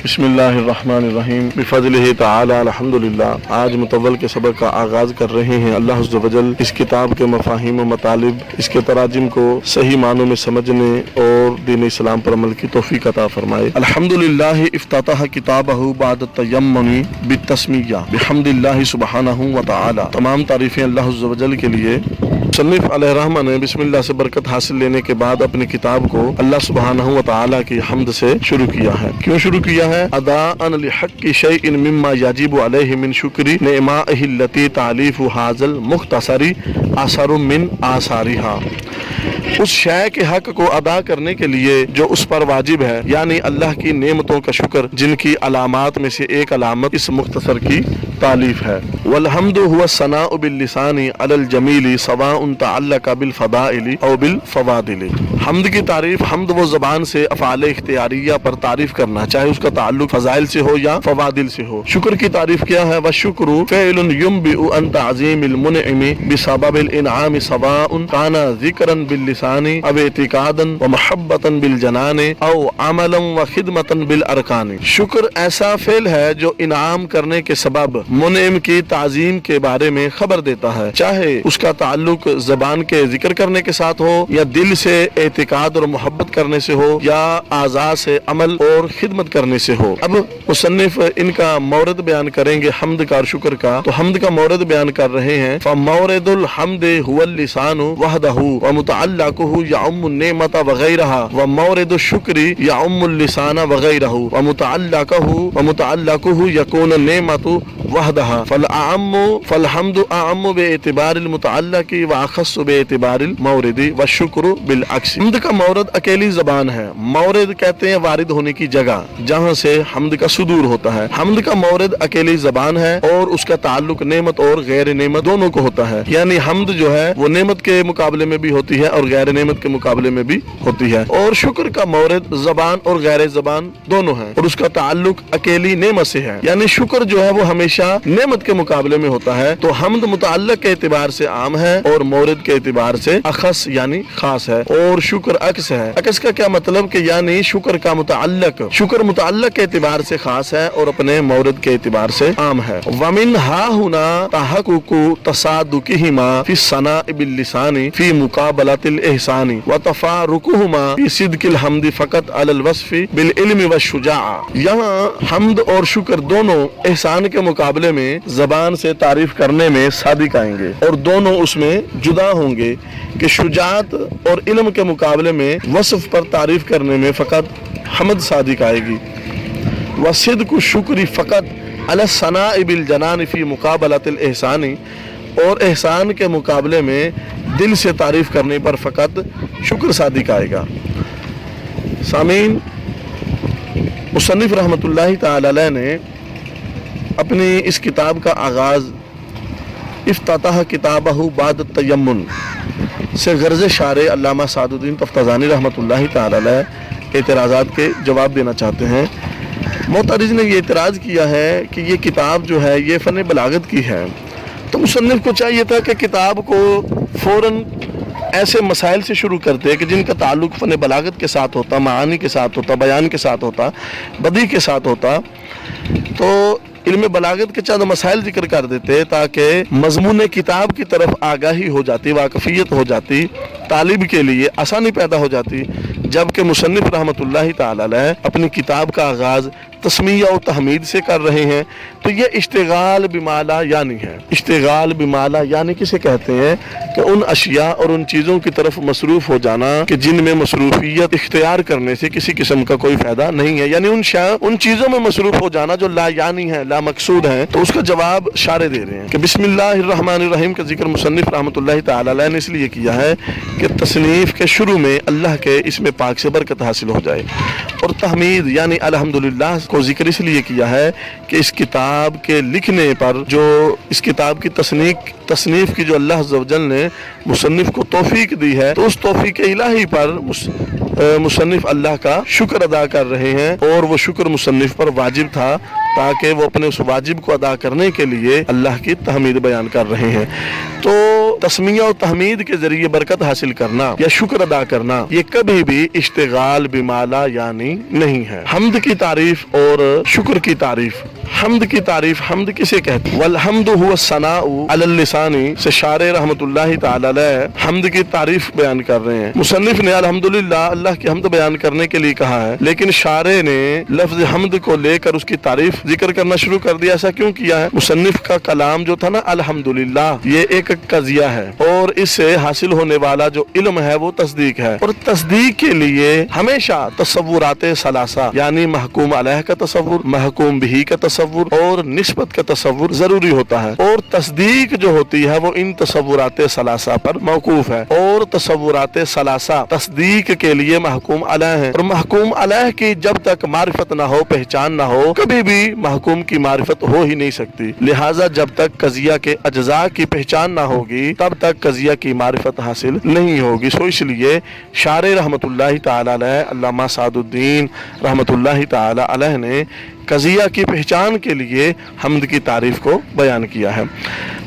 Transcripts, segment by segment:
بسم اللہ الرحمن الرحیم بفضلہ تعالی الحمدللہ۔ آج متول کے سبق کا آغاز کر رہے ہیں۔ اللہ عز و جل اس کتاب کے مفاہیم و مطالب، اس کے تراجم کو صحیح معنوں میں سمجھنے اور دین اسلام پر عمل کی توفیق عطا فرمائے۔ الحمدللہ افتتح کتابہ بعد التیمم بالتسمیہ بحمد اللہ سبحانہ و تعالی۔ تمام تعریفیں اللہ عز و جل کے لیے۔ مصنف علیہ الرحمہ نے بسم اللہ سے برکت حاصل لینے کے بعد اپنی کتاب کو اللہ سبحانہ و تعالی کی حمد سے شروع کیا ہے۔ کیوں شروع کیا ہے؟ اداء لحق شیء مما یجب علیہ من شکر نعمائہ التی تعلیف ھذا المختصر اثر من آثارہا۔ اس شے کے حق کو ادا کرنے کے لیے جو اس پر واجب ہے، یعنی اللہ کی نعمتوں کا شکر، جن کی علامات میں سے ایک علامت اس مختصر کی تالیف ہے۔ والحمد هو الثناء باللسان علی الجمیل سواء تعلق بالفضائل او بالفواضل۔ حمد کی تعریف، حمد وہ زبان سے افعال اختیاریہ پر تعریف کرنا، چاہے اس کا تعلق فضائل سے ہو یا فواضل سے ہو۔ شکر کی تعریف کیا ہے؟ والشکر فعل ينبئ عن تعظیم المنعم بسبب الانعام سواء كان ذکرا باللسان او اعتقادا ومحبتا بالجنان او عملا وخدمتا بالارکان۔ شکر ایسا فعل ہے جو انعام کرنے کے سبب منعم کی تعظیم کے بارے میں خبر دیتا ہے، چاہے اس کا تعلق زبان کے ذکر کرنے کے ساتھ ہو یا دل سے اعتقاد اور محبت کرنے سے ہو یا اعضاء سے عمل اور خدمت کرنے سے ہو۔ اب مصنف ان کا مورد بیان کریں گے حمد کا اور شکر کا، تو حمد کا مورد بیان کر رہے ہیں۔ فمورد الحمد هو اللسان وحده ومتعلقه يعم النعمة وغيرها، ومورد الشكر يعم اللسان وغيره ومتعلقه يكون النعمة وحدها، فالحمد اعم باعتبار المتعلق واخص باعتبار المورد والشکر بالعکس۔ حمد کا مورد اکیلی زبان ہے۔ مورد کہتے ہیں وارد ہونے کی جگہ جہاں سے حمد کا صدور ہوتا ہے۔ حمد کا مورد اکیلی زبان ہے اور اس کا تعلق نعمت اور غیر نعمت دونوں کو ہوتا ہے، یعنی حمد جو ہے وہ نعمت کے مقابلے میں بھی ہوتی ہے اور غیر نعمت کے مقابلے میں بھی ہوتی ہے، اور شکر کا مورد زبان اور غیر زبان دونوں ہے اور اس کا تعلق اکیلی نعمت سے ہے، یعنی شکر جو ہے وہ ہمیشہ نعمت کے مقابلے میں ہوتا ہے، تو حمد متعلق کے اعتبار سے عام ہے اور مورد کے اعتبار سے اخص یعنی خاص ہے، اور شکر عکس ہے۔ عکس کا کیا مطلب کہ یعنی شکر متعلق کے اعتبار سے خاص ہے اور اپنے مورد کے اعتبار سے عام ہے۔ ومن ها هنا تحقق تصادقهما في الثناء باللسان في مقابلة الإحسان وتفارقهما في صدق الحمد فقط على الوصف بالعلم والشجاعة۔ یہاں حمد اور شکر دونوں احسان کے مقابلے میں زبان سے تعریف کرنے میں صادق آئیں گے اور دونوں اس میں جدا ہوں گے کہ شجاعت اور علم کے مقابلے میں وصف پر تعریف کرنے میں فقط حمد صادق آئے گی۔ وصدق الشکر فقط علی الثناء بالجنان فی مقابلۃ الاحسان، اور احسان کے مقابلے میں دل سے تعریف کرنے پر فقط شکر صادق آئے گا۔ سامعین، مصنف رحمۃ اللہ تعالی علیہ نے اپنی اس کتاب کا آغاز افتتح کتابہ بعد التیمم سے غرض شارح علامہ سعد الدین تفتازانی رحمۃ اللہ تعالی علیہ اعتراضات کے جواب دینا چاہتے ہیں۔ معترض نے یہ اعتراض کیا ہے کہ یہ کتاب جو ہے یہ فن بلاغت کی ہے، تو مصنف کو چاہیے تھا کہ کتاب کو فوراً ایسے مسائل سے شروع کرتے کہ جن کا تعلق فن بلاغت کے ساتھ ہوتا، معانی کے ساتھ ہوتا، بیان کے ساتھ ہوتا، بدیع کے ساتھ ہوتا، تو علم بلاغت کے چند مسائل ذکر کر دیتے تاکہ مضمون کتاب کی طرف آگاہی ہو جاتی، واقفیت ہو جاتی، طالب کے لیے آسانی پیدا ہو جاتی۔ جبکہ مصنف رحمۃ اللہ تعالی علیہ اپنی کتاب کا آغاز تسمیہ و تحمید سے کر رہے ہیں، تو یہ اشتغال بما لا یعنی ہے۔ اشتغال بما لا یعنی کسے کہتے ہیں؟ کہ ان اشیاء اور ان چیزوں کی طرف مصروف ہو جانا کہ جن میں مصروفیت اختیار کرنے سے کسی قسم کا کوئی فائدہ نہیں ہے، یعنی ان چیزوں میں مصروف ہو جانا جو لا یعنی ہے، لا مقصود ہیں۔ تو اس کا جواب شارح دے رہے ہیں کہ بسم اللہ الرحمن الرحیم کا ذکر مصنف رحمۃ اللہ تعالی علیہ نے اس لیے کیا ہے کہ تصنیف کے شروع میں اللہ کے اسم پاک سے برکت حاصل ہو جائے، اور تحمید یعنی الحمدللہ کو ذکر اس لیے کیا ہے کہ اس کتاب کے لکھنے پر، جو اس کتاب کی تصنیف کی جو اللہ عز و جل نے مصنف کو توفیق دی ہے، تو اس توفیق الہی پر مصنف اللہ کا شکر ادا کر رہے ہیں، اور وہ شکر مصنف پر واجب تھا تاکہ وہ اپنے اس واجب کو ادا کرنے کے لیے اللہ کی تحمید بیان کر رہے ہیں۔ تو تسمیہ و تحمید کے ذریعے برکت حاصل کرنا یا شکر ادا کرنا یہ کبھی بھی اشتغال بمالا یعنی نہیں ہے۔ حمد کی تعریف اور شکر کی تعریف۔ حمد کی تعریف حمد کسے کہتے ہیں؟ والحمد هو الثناء علی اللسان سے شارع رحمت اللہ تعالی علیہ حمد کی تعریف بیان کر رہے ہیں۔ مصنف نے الحمدللہ اللہ کی حمد بیان کرنے کے لیے کہا ہے، لیکن شارع نے لفظ حمد کو لے کر اس کی تعریف ذکر کرنا شروع کر دیا۔ ایسا کیوں کیا ہے؟ مصنف کا کلام جو تھا نا الحمدللہ یہ ایک قضیہ ہے، اور اس سے حاصل ہونے والا جو علم ہے وہ تصدیق ہے، اور تصدیق کے لیے ہمیشہ تصورات ثلاثہ یعنی محکوم علیہ کا تصور، محکوم بہی کا تصور اور نسبت کا تصور ضروری ہوتا ہے، اور تصدیق جو ہوتی ہے وہ ان تصورات ثلاثہ پر موقوف ہے، اور تصورات ثلاثہ تصدیق کے لیے محکوم علیہ ہیں، اور محکوم علیہ کی جب تک معرفت نہ ہو، پہچان نہ ہو، کبھی بھی محکوم کی معرفت ہو ہی نہیں سکتی۔ لہٰذا جب تک قضیہ کے اجزاء کی پہچان نہ ہوگی تب تک قضیہ کی معرفت حاصل نہیں ہوگی۔ سو اس لیے شارع رحمت اللہ تعالی علیہ علامہ سعد الدین رحمت اللہ تعالی علیہ نے قضیہ کی پہچان کے لیے حمد کی تعریف کو بیان کیا ہے۔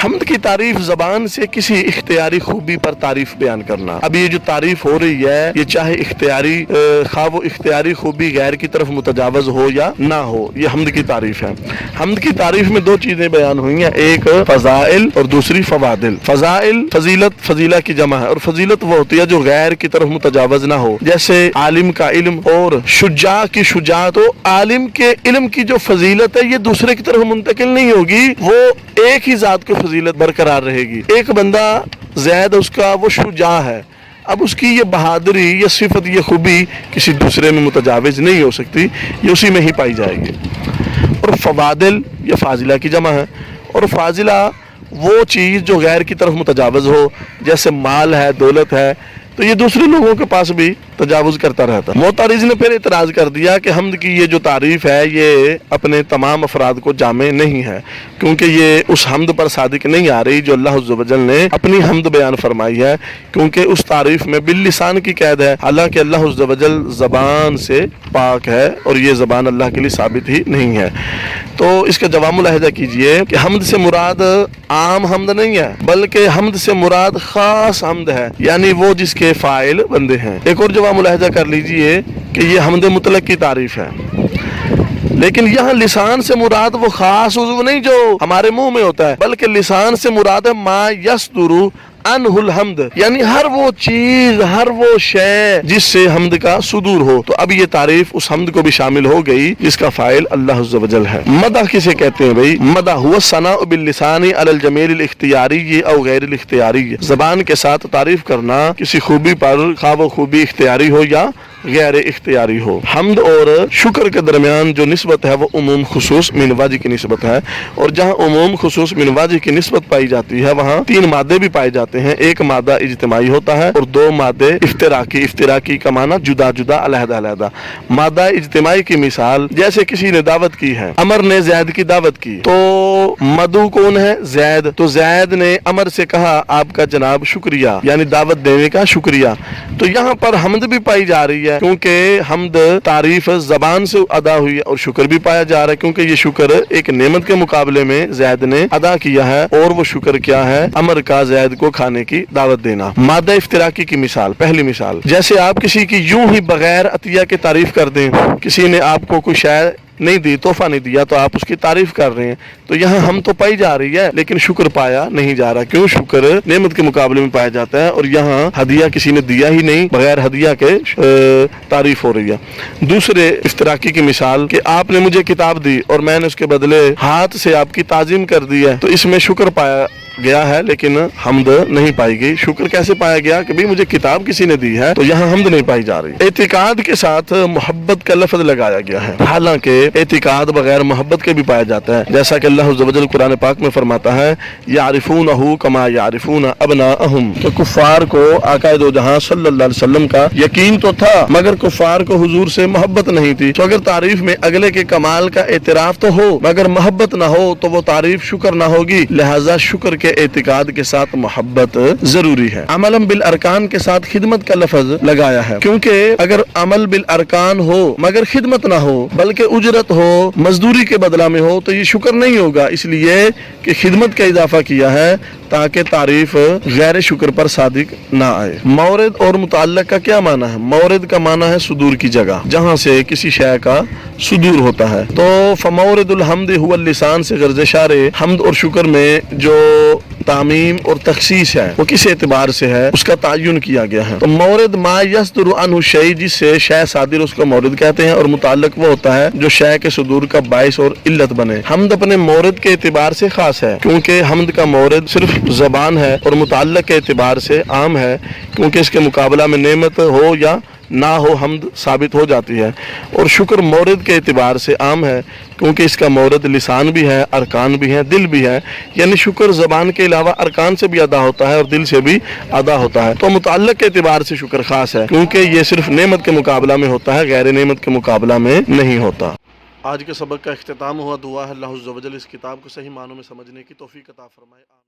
حمد کی تعریف زبان سے کسی اختیاری خوبی پر تعریف بیان کرنا۔ اب یہ جو تعریف ہو رہی ہے یہ چاہے اختیاری خواہ وہ اختیاری خوبی غیر کی طرف متجاوز ہو یا نہ ہو، یہ حمد کی تعریف ہے۔ حمد کی تعریف میں دو چیزیں بیان ہوئی ہیں، ایک فضائل اور دوسری فوادل۔ فضائل فضیلت، فضیلہ کی جمع ہے، اور فضیلت وہ ہوتی ہے جو غیر کی طرف متجاوز نہ ہو، جیسے عالم کا علم اور شجاع کی شجاعت۔ تو عالم کے علم کی جو فضیلت ہے یہ دوسرے کی طرف منتقل نہیں ہوگی، وہ ایک ہی ذات کو فضیلت برقرار رہے گی۔ ایک بندہ زید اس کا وہ شجاع ہے، اب اس کی یہ بہادری، یہ صفت، یہ خوبی کسی دوسرے میں متجاوز نہیں ہو سکتی، یہ اسی میں ہی پائی جائے گی۔ اور فوادل یہ فاضلہ کی جمع ہے، اور فاضلہ وہ چیز جو غیر کی طرف متجاوز ہو، جیسے مال ہے، دولت ہے، تو یہ دوسرے لوگوں کے پاس بھی تجاوز کرتا رہتا ہے۔ معترض نے پھر اعتراض کر دیا کہ حمد کی یہ جو تعریف ہے یہ اپنے تمام افراد کو جامع نہیں ہے، کیونکہ یہ اس حمد پر صادق نہیں آ رہی جو اللہ عز و جل نے اپنی حمد بیان فرمائی ہے، کیونکہ اس تعریف میں باللسان کی قید ہے، حالانکہ اللہ عز و جل زبان سے پاک ہے اور یہ زبان اللہ کے لیے ثابت ہی نہیں ہے۔ تو اس کا جواب ملاحظہ کیجئے کہ حمد سے مراد عام حمد نہیں ہے، بلکہ حمد سے مراد خاص حمد ہے، یعنی وہ جس کے فاعل بندے ہیں۔ ایک اور جواب ملاحظہ کر لیجئے کہ یہ حمد مطلق کی تعریف ہے، لیکن یہاں لسان سے مراد وہ خاص عضو نہیں جو ہمارے منہ میں ہوتا ہے، بلکہ لسان سے مراد ہے ما یصدر عنہ الحمد، یعنی ہر وہ چیز، ہر وہ شے جس سے حمد کا صدور ہو۔ تو اب یہ تعریف اس حمد کو بھی شامل ہو گئی جس کا فاعل اللہ عز و جل ہے۔ مدح کسے کہتے ہیں بھائی؟ مدح هو الثناء باللسان علی الجمیل الاختیاری او غیر الاختیاری، زبان کے ساتھ تعریف کرنا کسی خوبی پر، خواہ وہ خوبی اختیاری ہو یا غیر اختیاری ہو۔ حمد اور شکر کے درمیان جو نسبت ہے وہ عموم خصوص من وجہ کی نسبت ہے، اور جہاں عموم خصوص من وجہ کی نسبت پائی جاتی ہے وہاں تین مادے بھی پائے جاتے ہیں، ایک مادہ اجتماعی ہوتا ہے اور دو مادے اشتراکی۔ اشتراکی کا معنی جدا جدا، علیحدہ علیحدہ۔ مادہ اجتماعی کی مثال جیسے کسی نے دعوت کی ہے، عمر نے زید کی دعوت کی، تو مدعو کون ہے؟ زید، تو زید نے عمر سے کہا آپ کا جناب شکریہ، یعنی دعوت دینے کا شکریہ۔ تو یہاں پر حمد بھی پائی جا رہی ہے کیونکہ حمد تعریف زبان سے ادا ہوئی ہے، اور شکر بھی پایا جا رہا ہے کیونکہ یہ شکر ایک نعمت کے مقابلے میں زید نے ادا کیا ہے، اور وہ شکر کیا ہے؟ عمر کا زید کو کھانے کی دعوت دینا۔ مادہ اشتراکی کی مثال، پہلی مثال جیسے آپ کسی کی یوں ہی بغیر عطیہ کے تعریف کر دیں، کسی نے آپ کو کوئی شے نہیں دی، تحفہ نہیں دیا، تو آپ اس کی تعریف کر رہے ہیں، تو یہاں ہم تو پائی جا رہی ہے لیکن شکر پایا نہیں جا رہا۔ کیوں؟ شکر نعمت کے مقابلے میں پایا جاتا ہے، اور یہاں ہدیہ کسی نے دیا ہی نہیں، بغیر ہدیہ کے تعریف ہو رہی ہے۔ دوسرے اشتراکی کی مثال کہ آپ نے مجھے کتاب دی اور میں نے اس کے بدلے ہاتھ سے آپ کی تعظیم کر دی ہے، تو اس میں شکر پایا گیا ہے لیکن حمد نہیں پائی گئی۔ شکر کیسے پایا گیا کہ بھی مجھے کتاب کسی نے دی ہے، تو یہاں حمد نہیں پائی جا رہی۔ اعتقاد کے ساتھ محبت کا لفظ لگایا گیا ہے، حالانکہ اعتقاد بغیر محبت کے بھی پایا جاتا ہے، جیسا کہ اللہ عز و جل قرآن پاک میں فرماتا ہے یعرفونہ کما یعرفون ابناءہم، تو کفار کو آقا دو جہاں صلی اللہ علیہ وسلم کا یقین تو تھا مگر کفار کو حضور سے محبت نہیں تھی۔ تو اگر تعریف میں اگلے کے کمال کا اعتراف تو ہو مگر محبت نہ ہو تو وہ تعریف شکر نہ ہوگی، لہذا شکر بلکہ اعتقاد کے ساتھ محبت ضروری ہے۔ عمل بالارکان کے ساتھ خدمت کا لفظ لگایا ہے، کیونکہ اگر عمل بالارکان ہو مگر خدمت نہ ہو بلکہ اجرت ہو، مزدوری کے بدلہ میں ہو، تو یہ شکر نہیں ہوگا، اس لیے کہ خدمت کا اضافہ کیا ہے تاکہ تعریف غیر شکر پر صادق نہ آئے۔ مورد اور متعلق کا کیا معنی ہے؟ مورد کا معنی ہے صدور کی جگہ، جہاں سے کسی شے کا صدور ہوتا ہے۔ تو فمورد الحمد هو اللسان سے غرض اشارے حمد اور شکر میں جو تعمیم اور تخصیص ہے وہ کس اعتبار سے ہے، اس کا تعین کیا گیا ہے۔ تو مورد ما یصدر عنہ شیء، جس سے شے صادر اس کو مورد کہتے ہیں، اور متعلق وہ ہوتا ہے جو شے کے صدور کا باعث اور علت بنے۔ حمد اپنے مورد کے اعتبار سے خاص ہے کیونکہ حمد کا مورد صرف زبان ہے، اور متعلق کے اعتبار سے عام ہے کیونکہ اس کے مقابلہ میں نعمت ہو یا نہ ہو حمد ثابت ہو جاتی ہے، اور شکر مورد کے اعتبار سے عام ہے کیونکہ اس کا مورد لسان بھی ہے، ارکان بھی ہیں، دل بھی ہے، یعنی شکر زبان کے علاوہ ارکان سے بھی ادا ہوتا ہے اور دل سے بھی ادا ہوتا ہے۔ تو متعلق کے اعتبار سے شکر خاص ہے کیونکہ یہ صرف نعمت کے مقابلہ میں ہوتا ہے، غیر نعمت کے مقابلہ میں نہیں ہوتا۔ آج کے سبق کا اختتام ہوا، دعا ہے اللہ عز و جل اس کتاب کو صحیح معنوں میں سمجھنے کی توفیق عطا فرمائے۔